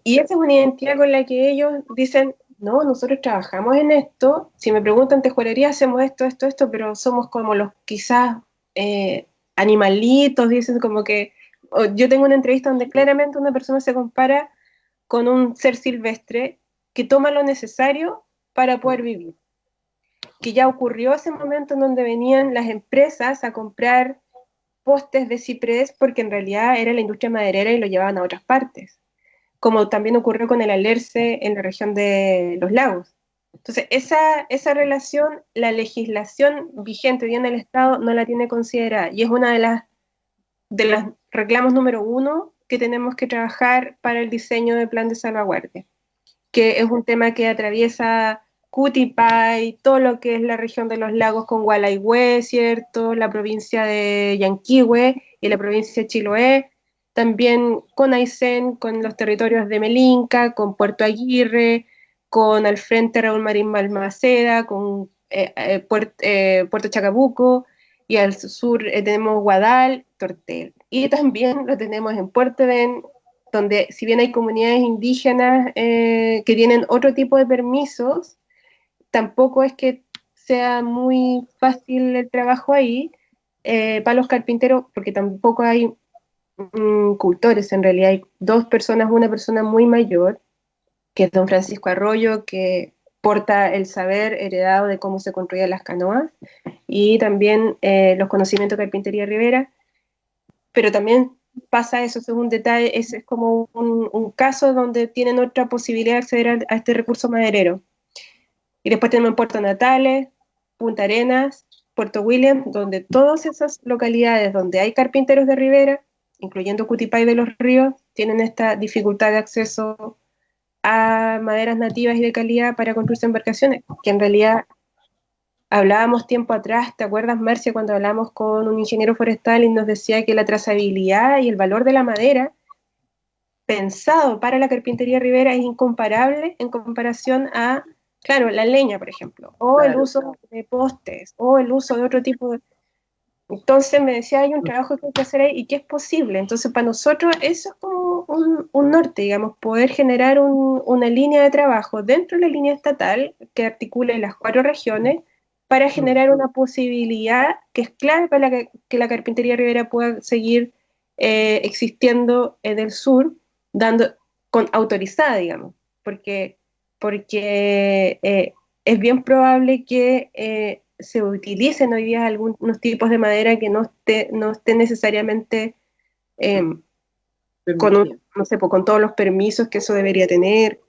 Y esa es una identidad con la que ellos dicen, no, nosotros trabajamos en esto, si me preguntan tejuelería hacemos esto, pero somos como los quizás animalitos, dicen como que, yo tengo una entrevista donde claramente una persona se compara con un ser silvestre que toma lo necesario para poder vivir. que ya ocurrió ese momento en donde venían las empresas a comprar postes de ciprés porque en realidad era la industria maderera y lo llevaban a otras partes, como también ocurrió con el alerce en la región de los lagos. Entonces, esa relación, la legislación vigente hoy en el Estado no la tiene considerada, y es una de los reclamos número 1 que tenemos que trabajar para el diseño del plan de salvaguardia, que es un tema que atraviesa Cutipay, todo lo que es la región de los lagos con Gualaihue, ¿cierto? La provincia de Yanquihue y la provincia de Chiloé, también con Aysén, con los territorios de Melinca, con Puerto Aguirre, con al frente Raúl Marín Balmaceda, con Puerto Chacabuco, y al sur tenemos Guadal, Tortel. Y también lo tenemos en Puerto Edén, donde si bien hay comunidades indígenas que tienen otro tipo de permisos, tampoco es que sea muy fácil el trabajo ahí para los carpinteros, porque tampoco hay cultores, en realidad hay 2 personas, una persona muy mayor, que es don Francisco Arroyo, que porta el saber heredado de cómo se construían las canoas, y también los conocimientos de carpintería ribera, pero también pasa eso, es un detalle, es como un caso donde tienen otra posibilidad de acceder a este recurso maderero. Y después tenemos Puerto Natales, Punta Arenas, Puerto William, donde todas esas localidades donde hay carpinteros de ribera, incluyendo Cutipay de los Ríos, tienen esta dificultad de acceso a maderas nativas y de calidad para construirse embarcaciones, que en realidad hablábamos tiempo atrás, ¿te acuerdas, Marcia, cuando hablamos con un ingeniero forestal y nos decía que la trazabilidad y el valor de la madera pensado para la carpintería ribera es incomparable en comparación a, claro, la leña, por ejemplo, o el uso de postes, o el uso de otro tipo de... Entonces me decía, hay un trabajo que hay que hacer ahí y que es posible. Entonces para nosotros eso es como un norte, digamos, poder generar una línea de trabajo dentro de la línea estatal que articule las 4 regiones para generar una posibilidad que es clave para que la carpintería ribera pueda seguir existiendo en el sur, autorizada, digamos, porque es bien probable que se utilicen hoy día algunos tipos de madera que no esté necesariamente no sé, con todos los permisos que eso debería tener.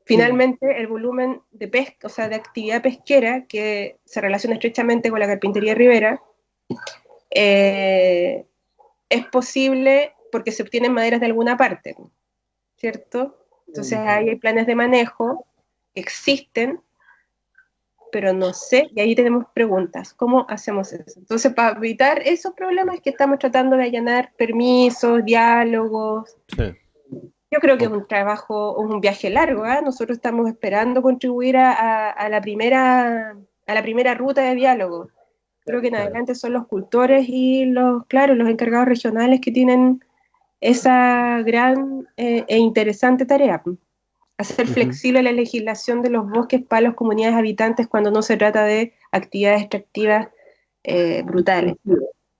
Finalmente, el volumen de pesca, o sea, de actividad pesquera, que se relaciona estrechamente con la carpintería ribera, es posible porque se obtienen maderas de alguna parte, ¿cierto? Entonces ahí hay planes de manejo, existen, pero no sé, y ahí tenemos preguntas, ¿cómo hacemos eso? Entonces, para evitar esos problemas que estamos tratando de allanar permisos, diálogos. Sí. Yo creo que es un trabajo, un viaje largo, ¿eh? Nosotros estamos esperando contribuir a la primera ruta de diálogo. Creo que en adelante son los cultores y los encargados regionales que tienen esa gran e interesante tarea. Hacer flexible la legislación de los bosques para las comunidades habitantes cuando no se trata de actividades extractivas brutales.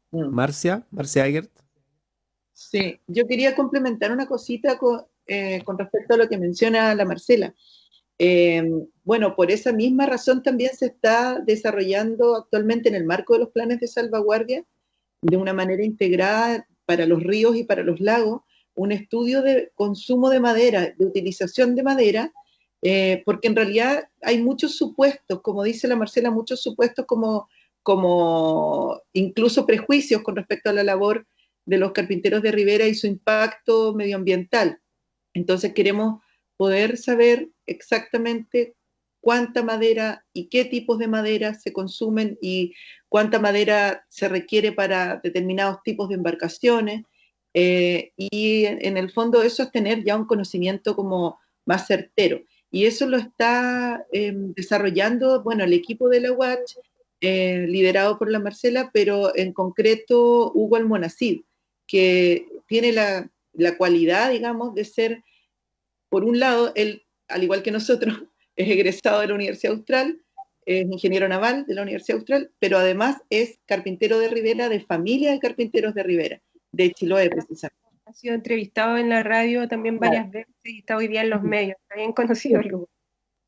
Marcia Egert. Sí, yo quería complementar una cosita con respecto a lo que menciona la Marcela. Bueno, por esa misma razón también se está desarrollando actualmente en el marco de los planes de salvaguardia, de una manera integrada para los ríos y para los lagos, un estudio de consumo de madera, de utilización de madera, porque en realidad hay muchos supuestos, como dice la Marcela, muchos supuestos como incluso prejuicios con respecto a la labor de los carpinteros de ribera y su impacto medioambiental. Entonces queremos poder saber exactamente cuánta madera y qué tipos de madera se consumen y cuánta madera se requiere para determinados tipos de embarcaciones, y en el fondo eso es tener ya un conocimiento como más certero. Y eso lo está desarrollando, bueno, el equipo de la UACH, liderado por la Marcela, pero en concreto Hugo Almonacid, que tiene la cualidad, digamos, de ser, por un lado, él, al igual que nosotros, es egresado de la Universidad Austral, es ingeniero naval de la Universidad Austral, pero además es carpintero de ribera, de familia de carpinteros de ribera, de Chiloé, precisamente. Ha sido entrevistado en la radio también varias veces y está hoy día en los medios, está bien conocido el lugar.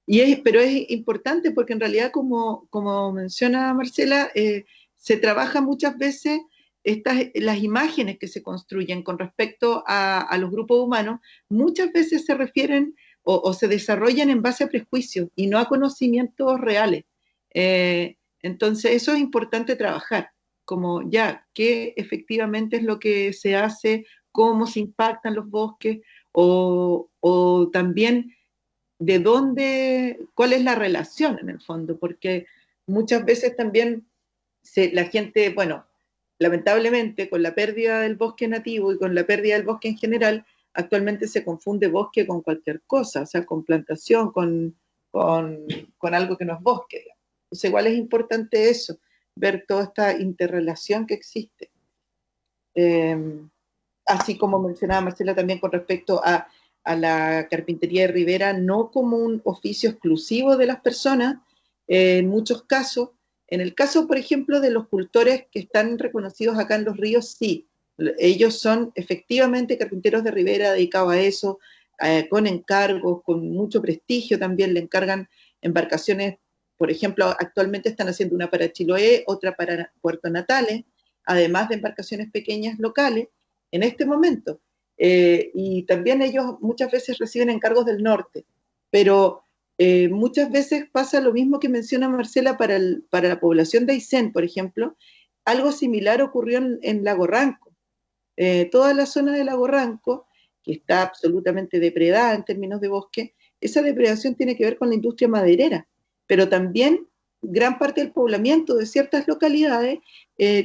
Pero es importante porque en realidad, como menciona Marcela, se trabaja muchas veces las imágenes que se construyen con respecto a los grupos humanos, muchas veces se refieren o se desarrollan en base a prejuicios y no a conocimientos reales. Entonces, eso es importante trabajar, como ya, qué efectivamente es lo que se hace, cómo se impactan los bosques, o también de dónde, cuál es la relación en el fondo, porque muchas veces también la gente, bueno, lamentablemente con la pérdida del bosque nativo y con la pérdida del bosque en general, actualmente se confunde bosque con cualquier cosa, o sea, con plantación, con algo que no es bosque. Digamos. Entonces igual es importante eso, ver toda esta interrelación que existe. Así como mencionaba Marcela también con respecto a la carpintería de Ribera, no como un oficio exclusivo de las personas, en muchos casos. En el caso, por ejemplo, de los cultores que están reconocidos acá en Los Ríos, sí, ellos son efectivamente carpinteros de Ribera dedicados a eso, con encargos, con mucho prestigio también, le encargan embarcaciones, por ejemplo, actualmente están haciendo una para Chiloé, otra para Puerto Natales, además de embarcaciones pequeñas locales, en este momento. Y también ellos muchas veces reciben encargos del norte, pero muchas veces pasa lo mismo que menciona Marcela para la población de Aysén, por ejemplo. Algo similar ocurrió en Lago Ranco. Toda la zona de Lago Ranco, que está absolutamente depredada en términos de bosque, esa depredación tiene que ver con la industria maderera, pero también gran parte del poblamiento de ciertas localidades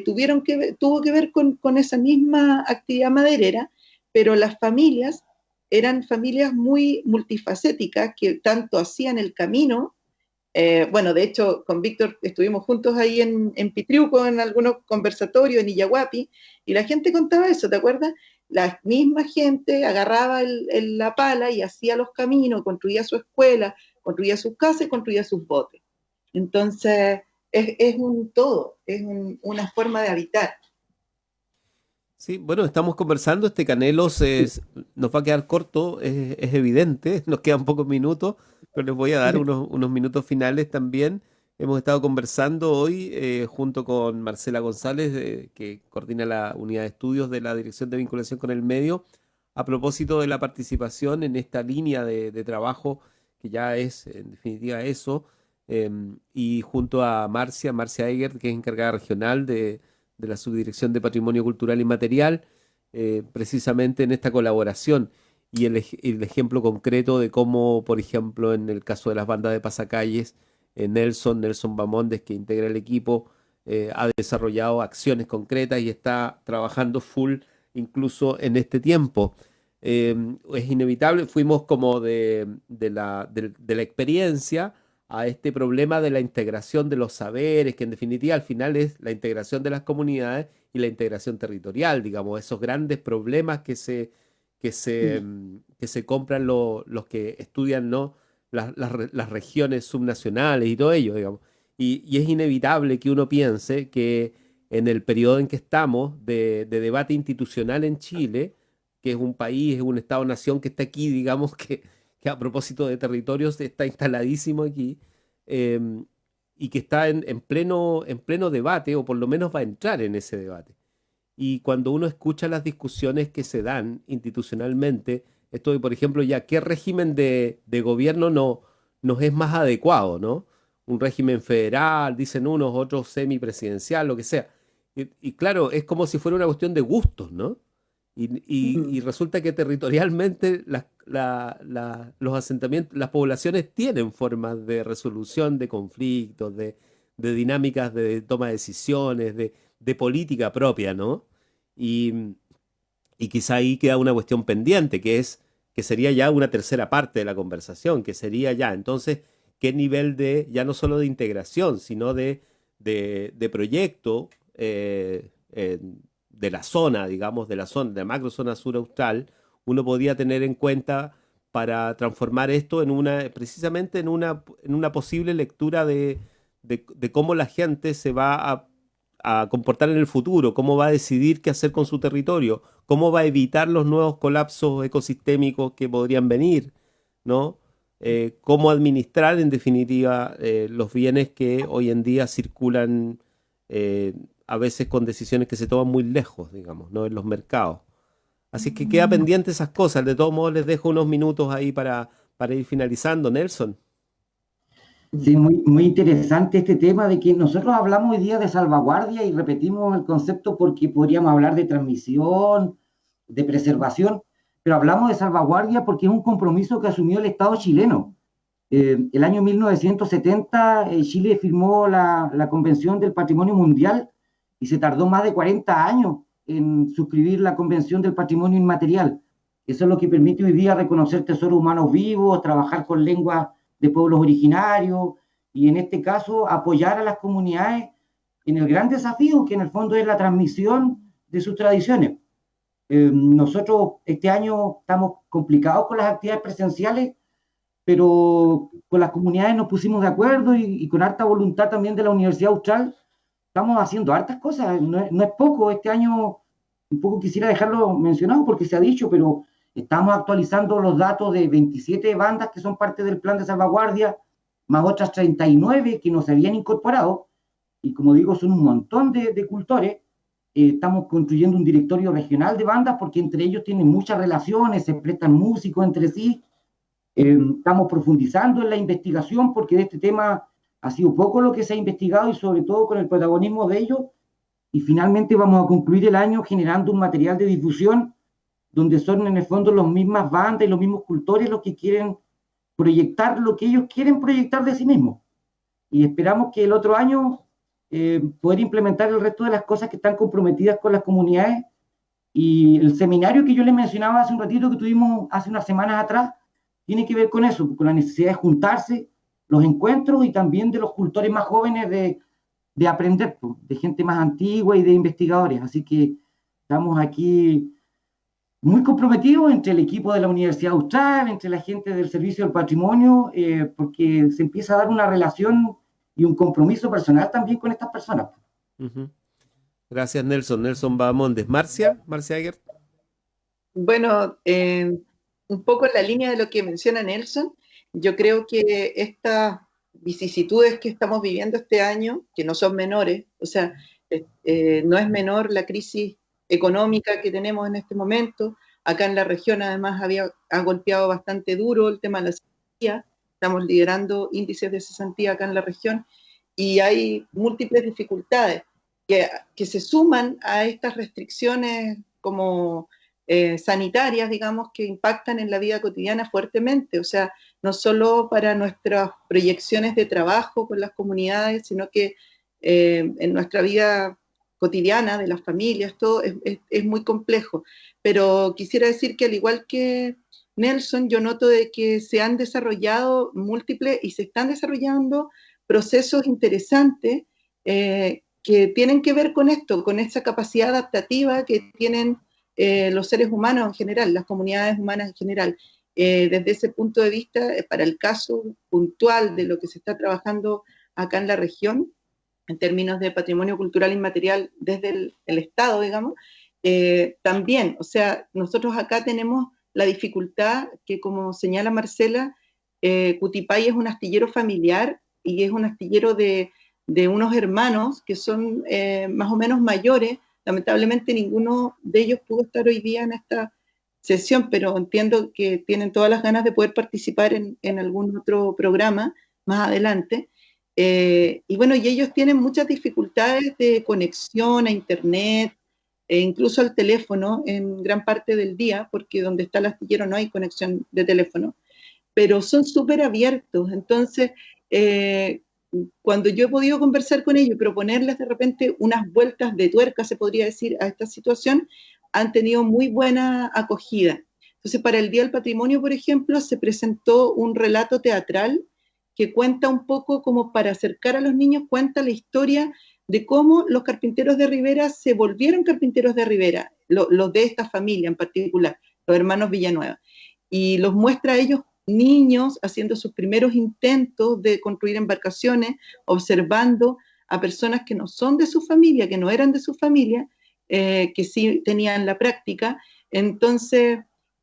tuvo que ver con esa misma actividad maderera, pero las familias eran familias muy multifacéticas que tanto hacían el camino, bueno, de hecho con Víctor estuvimos juntos ahí en Pitriuco en algunos conversatorios, en Illahuapi, y la gente contaba eso, ¿te acuerdas? La misma gente agarraba la pala y hacía los caminos, construía su escuela, construía sus casas y construía sus botes. Entonces, es un todo, es una forma de habitar. Sí, bueno, estamos conversando, este Canelos nos va a quedar corto, es evidente, nos quedan pocos minutos, pero les voy a dar unos minutos finales también. Hemos estado conversando hoy junto con Marcela González, que coordina la unidad de estudios de la Dirección de Vinculación con el Medio, a propósito de la participación en esta línea de trabajo, que ya es en definitiva eso, y junto a Marcia Egert, que es encargada regional de la Subdirección de Patrimonio Cultural Inmaterial, precisamente en esta colaboración y el ejemplo concreto de cómo, por ejemplo, en el caso de las bandas de pasacalles, Nelson Bamondes, que integra el equipo, ha desarrollado acciones concretas y está trabajando full incluso en este tiempo. Es inevitable, fuimos como de la experiencia a este problema de la integración de los saberes, que en definitiva al final es la integración de las comunidades y la integración territorial, digamos, esos grandes problemas que se compran los que estudian, ¿no? Las regiones subnacionales y todo ello, digamos. Y es inevitable que uno piense que en el periodo en que estamos de debate institucional en Chile, que es un país, es un Estado-nación que está aquí, digamos, que a propósito de territorios está instaladísimo aquí, eh, y que está en pleno debate, o por lo menos va a entrar en ese debate. Y cuando uno escucha las discusiones que se dan institucionalmente, esto de, por ejemplo, ya qué régimen de gobierno nos es más adecuado, ¿no? Un régimen federal, dicen unos, otros semipresidencial, lo que sea. Y claro, es como si fuera una cuestión de gustos, ¿no? Y resulta que territorialmente los asentamientos, las poblaciones tienen formas de resolución de conflictos, de dinámicas de toma de decisiones, de política propia, ¿no? Y, y quizá ahí queda una cuestión pendiente, que sería ya una tercera parte de la conversación, que sería ya, entonces, qué nivel ya no solo de integración, sino de proyecto, de la zona, digamos, de la macro zona sur austral, uno podía tener en cuenta para transformar esto precisamente en una posible lectura de cómo la gente se va a comportar en el futuro, cómo va a decidir qué hacer con su territorio, cómo va a evitar los nuevos colapsos ecosistémicos que podrían venir, ¿no? cómo administrar en definitiva los bienes que hoy en día circulan a veces con decisiones que se toman muy lejos, digamos, ¿no? En los mercados. Así que queda pendiente esas cosas. De todos modos, les dejo unos minutos ahí para ir finalizando. Nelson. Sí, muy interesante este tema de que nosotros hablamos hoy día de salvaguardia y repetimos el concepto porque podríamos hablar de transmisión, de preservación, pero hablamos de salvaguardia porque es un compromiso que asumió el Estado chileno. El año 1970 Chile firmó la Convención del Patrimonio Mundial y se tardó más de 40 años en suscribir la Convención del Patrimonio Inmaterial. Eso es lo que permite hoy día reconocer tesoros humanos vivos, trabajar con lenguas de pueblos originarios y en este caso apoyar a las comunidades en el gran desafío que en el fondo es la transmisión de sus tradiciones. Nosotros este año estamos complicados con las actividades presenciales, pero con las comunidades nos pusimos de acuerdo y con harta voluntad también de la Universidad Austral estamos haciendo hartas cosas, no es poco. Este año un poco quisiera dejarlo mencionado porque se ha dicho, pero estamos actualizando los datos de 27 bandas que son parte del plan de salvaguardia, más otras 39 que no se habían incorporado, y como digo, son un montón de cultores. Estamos construyendo un directorio regional de bandas porque entre ellos tienen muchas relaciones, se prestan músicos entre sí. Estamos profundizando en la investigación porque de este tema ha sido poco lo que se ha investigado y sobre todo con el protagonismo de ellos. Y finalmente vamos a concluir el año generando un material de difusión donde son en el fondo las mismas bandas y los mismos cultores los que quieren proyectar lo que ellos quieren proyectar de sí mismos. Y esperamos que el otro año poder implementar el resto de las cosas que están comprometidas con las comunidades. Y el seminario que yo les mencionaba hace un ratito que tuvimos hace unas semanas atrás, tiene que ver con eso, con la necesidad de juntarse, los encuentros y también de los cultores más jóvenes de aprender, de gente más antigua y de investigadores. Así que estamos aquí muy comprometidos entre el equipo de la Universidad Austral, entre la gente del Servicio del Patrimonio, porque se empieza a dar una relación y un compromiso personal también con estas personas. Gracias, Nelson. Nelson Bahamondes. Marcia Egert. Bueno, un poco en la línea de lo que menciona Nelson, yo creo que estas vicisitudes que estamos viviendo este año, que no son menores, o sea, no es menor la crisis económica que tenemos en este momento. Acá en la región además ha golpeado bastante duro el tema de la cesantía. Estamos liderando índices de cesantía acá en la región y hay múltiples dificultades que se suman a estas restricciones como sanitarias, digamos, que impactan en la vida cotidiana fuertemente. O sea, no solo para nuestras proyecciones de trabajo con las comunidades, sino que en nuestra vida cotidiana de las familias, todo es muy complejo. Pero quisiera decir que al igual que Nelson, yo noto de que se han desarrollado múltiples y se están desarrollando procesos interesantes que tienen que ver con esto, con esa capacidad adaptativa que tienen los seres humanos en general, las comunidades humanas en general. Desde ese punto de vista, para el caso puntual de lo que se está trabajando acá en la región, en términos de patrimonio cultural inmaterial desde el Estado, digamos, también, o sea, nosotros acá tenemos la dificultad que, como señala Marcela, Cutipay es un astillero familiar y es un astillero de unos hermanos que son más o menos mayores. Lamentablemente ninguno de ellos pudo estar hoy día en esta sesión, pero entiendo que tienen todas las ganas de poder participar en algún otro programa más adelante. Y bueno, y ellos tienen muchas dificultades de conexión a internet, e incluso al teléfono en gran parte del día, porque donde está el astillero no hay conexión de teléfono, pero son súper abiertos. Entonces, cuando yo he podido conversar con ellos y proponerles de repente unas vueltas de tuerca, se podría decir, a esta situación, han tenido muy buena acogida. Entonces, para el Día del Patrimonio, por ejemplo, se presentó un relato teatral que cuenta un poco, como para acercar a los niños, cuenta la historia de cómo los carpinteros de Rivera se volvieron carpinteros de Rivera, los de esta familia en particular, los hermanos Villanueva, y los muestra a ellos niños haciendo sus primeros intentos de construir embarcaciones, observando a personas que no son de su familia, que no eran de su familia, que sí tenían la práctica. Entonces,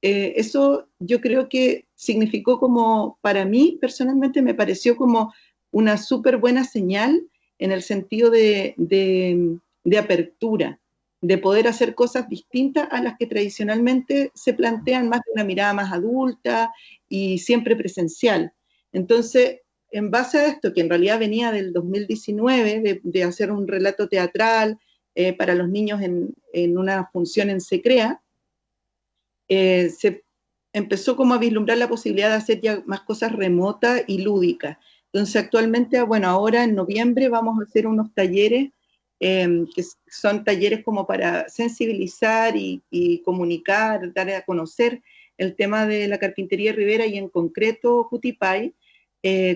eso yo creo que significó como, para mí personalmente me pareció como una súper buena señal en el sentido de apertura, de poder hacer cosas distintas a las que tradicionalmente se plantean, más de una mirada más adulta y siempre presencial. Entonces, en base a esto, que en realidad venía del 2019, de hacer un relato teatral para los niños en una función en SECREA, se empezó como a vislumbrar la posibilidad de hacer ya más cosas remotas y lúdicas. Entonces actualmente, bueno, ahora en noviembre vamos a hacer unos talleres, que son talleres como para sensibilizar y comunicar, dar a conocer el tema de la carpintería Rivera y en concreto Cutipay,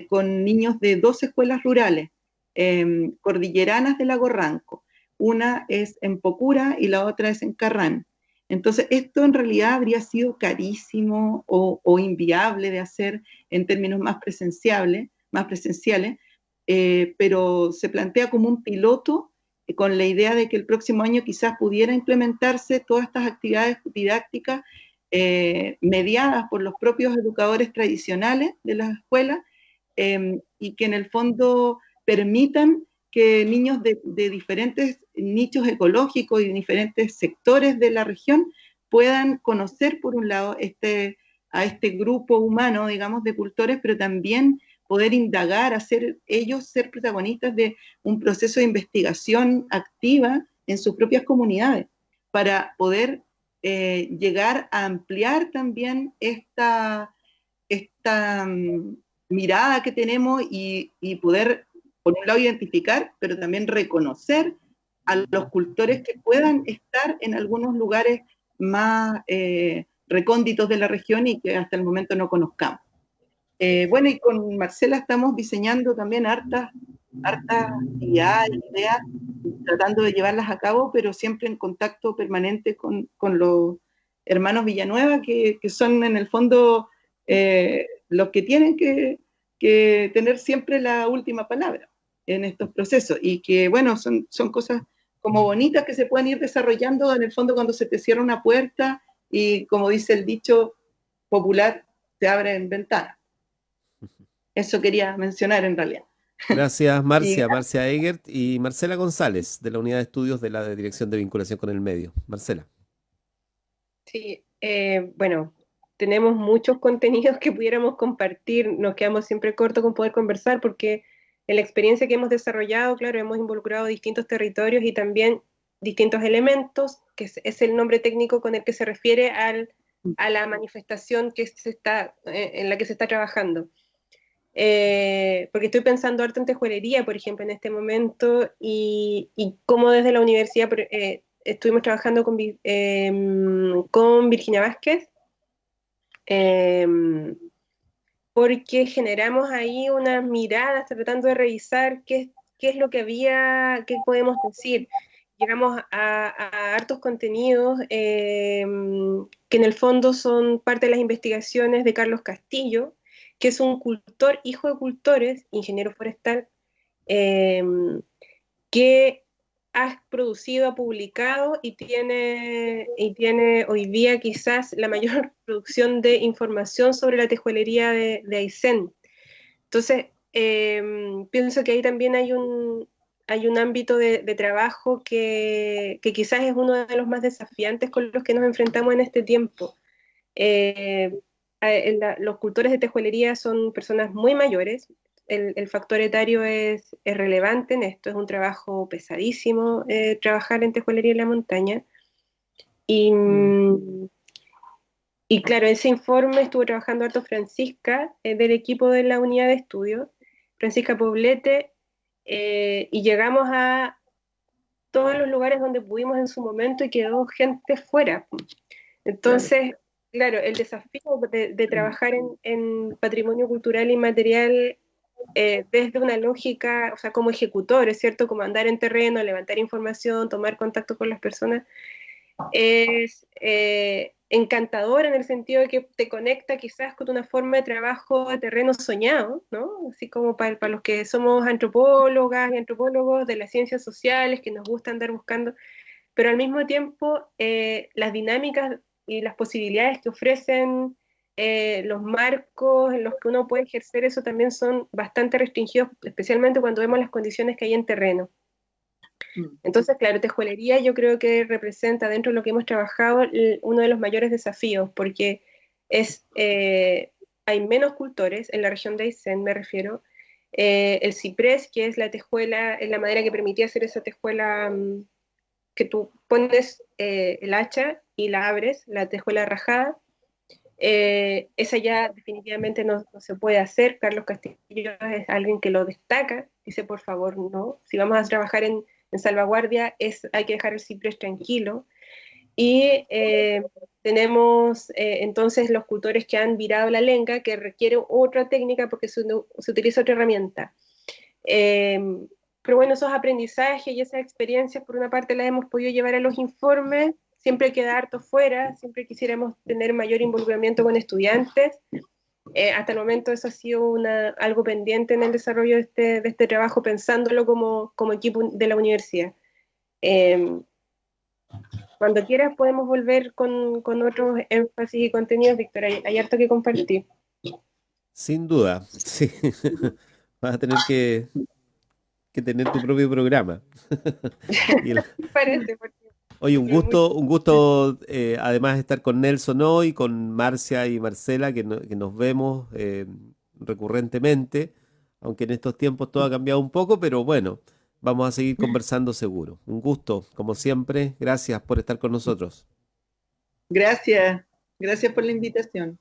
con niños de 2 escuelas rurales, cordilleranas de Lago Ranco. Una es en Pocura y la otra es en Carrán. Entonces, esto en realidad habría sido carísimo o inviable de hacer en términos más presenciales, pero se plantea como un piloto con la idea de que el próximo año quizás pudiera implementarse todas estas actividades didácticas mediadas por los propios educadores tradicionales de las escuelas, y que en el fondo permitan que niños de diferentes nichos ecológicos y diferentes sectores de la región puedan conocer, por un lado, a este grupo humano, digamos, de cultores, pero también poder indagar, ellos ser protagonistas de un proceso de investigación activa en sus propias comunidades, para poder llegar a ampliar también esta mirada que tenemos y poder, por un lado, identificar, pero también reconocer a los cultores que puedan estar en algunos lugares más recónditos de la región y que hasta el momento no conozcamos. Bueno, y con Marcela estamos diseñando también hartas actividades, ideas, tratando de llevarlas a cabo, pero siempre en contacto permanente con los hermanos Villanueva, que son en el fondo los que tienen que tener siempre la última palabra en estos procesos, y que, bueno, son cosas como bonitas que se pueden ir desarrollando en el fondo cuando se te cierra una puerta y, como dice el dicho popular, se abren ventanas. Eso quería mencionar en realidad. Gracias, Marcia, Marcia Egert y Marcela González, de la Unidad de Estudios de la Dirección de Vinculación con el Medio. Marcela. Sí, bueno, tenemos muchos contenidos que pudiéramos compartir, nos quedamos siempre cortos con poder conversar porque en la experiencia que hemos desarrollado, claro, hemos involucrado distintos territorios y también distintos elementos, que es el nombre técnico con el que se refiere a la manifestación que en la que se está trabajando. Porque estoy pensando harto en tejuelería, por ejemplo, en este momento, y cómo desde la universidad estuvimos trabajando con Virginia Vázquez, porque generamos ahí unas miradas tratando de revisar qué es lo que había, qué podemos decir. Llegamos a hartos contenidos que en el fondo son parte de las investigaciones de Carlos Castillo, que es un cultor, hijo de cultores, ingeniero forestal, que ha producido, ha publicado y tiene hoy día quizás la mayor producción de información sobre la tejuelería de Aysén. Entonces, pienso que ahí también hay un ámbito de trabajo que quizás es uno de los más desafiantes con los que nos enfrentamos en este tiempo. Los cultores de tejuelería son personas muy mayores, el factor etario es relevante en esto, es un trabajo pesadísimo trabajar en tejuelería en la montaña. Y claro, ese informe estuvo trabajando harto Francisca, del equipo de la unidad de estudio, Francisca Poblete, y llegamos a todos los lugares donde pudimos en su momento y quedó gente fuera. Entonces, claro, el desafío de trabajar en patrimonio cultural y material desde una lógica, o sea, como ejecutores, ¿cierto? Como andar en terreno, levantar información, tomar contacto con las personas, es encantador en el sentido de que te conecta quizás con una forma de trabajo de terreno soñado, ¿no? Así como para los que somos antropólogas y antropólogos de las ciencias sociales, que nos gusta andar buscando, pero al mismo tiempo las dinámicas y las posibilidades que ofrecen los marcos en los que uno puede ejercer eso también son bastante restringidos, especialmente cuando vemos las condiciones que hay en terreno. Entonces, claro, tejuelería yo creo que representa dentro de lo que hemos trabajado uno de los mayores desafíos, porque hay menos cultores en la región de Aysén, me refiero. El ciprés, que es la tejuela, es la madera que permitía hacer esa tejuela que tú pones el hacha y la abres, la tejuela rajada. Esa ya definitivamente no se puede hacer. Carlos Castillo es alguien que lo destaca, dice por favor no, si vamos a trabajar en salvaguardia hay que dejar el ciprés tranquilo. Y tenemos entonces los cultores que han virado la lenga, que requiere otra técnica porque se utiliza otra herramienta. Pero bueno, esos aprendizajes y esas experiencias por una parte las hemos podido llevar a los informes. Siempre queda harto fuera, siempre quisiéramos tener mayor involucramiento con estudiantes. Hasta el momento eso ha sido algo pendiente en el desarrollo de este trabajo, pensándolo como equipo de la universidad. Cuando quieras podemos volver con otros énfasis y contenidos, Víctor, hay harto que compartir. Sin duda, sí. Vas a tener que tener tu propio programa. Parece, porque Oye, un gusto además estar con Nelson hoy, con Marcia y Marcela, que nos vemos recurrentemente, aunque en estos tiempos todo ha cambiado un poco, pero bueno, vamos a seguir conversando seguro. Un gusto, como siempre, gracias por estar con nosotros. Gracias por la invitación.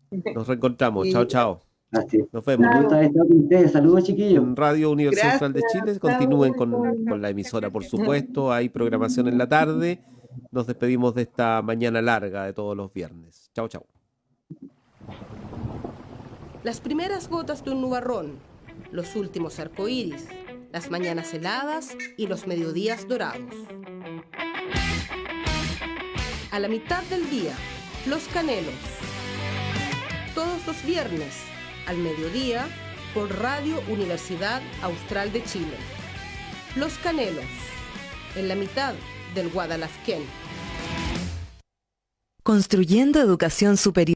Nos reencontramos, chao, chao. Así es. Nos vemos. Un gusto haber estado con ustedes. Saludos, chiquillos. En Radio Universidad Central de Gracias, Chile, chao. continúen con la emisora, por supuesto. Hay programación en la tarde. Nos despedimos de esta mañana larga de todos los viernes. Chao, chao. Las primeras gotas de un nubarrón, los últimos arcoíris, las mañanas heladas y los mediodías dorados. A la mitad del día, Los Canelos. Todos los viernes, al mediodía, por Radio Universidad Austral de Chile. Los Canelos, en la mitad del Guadalafquén. Construyendo educación superior.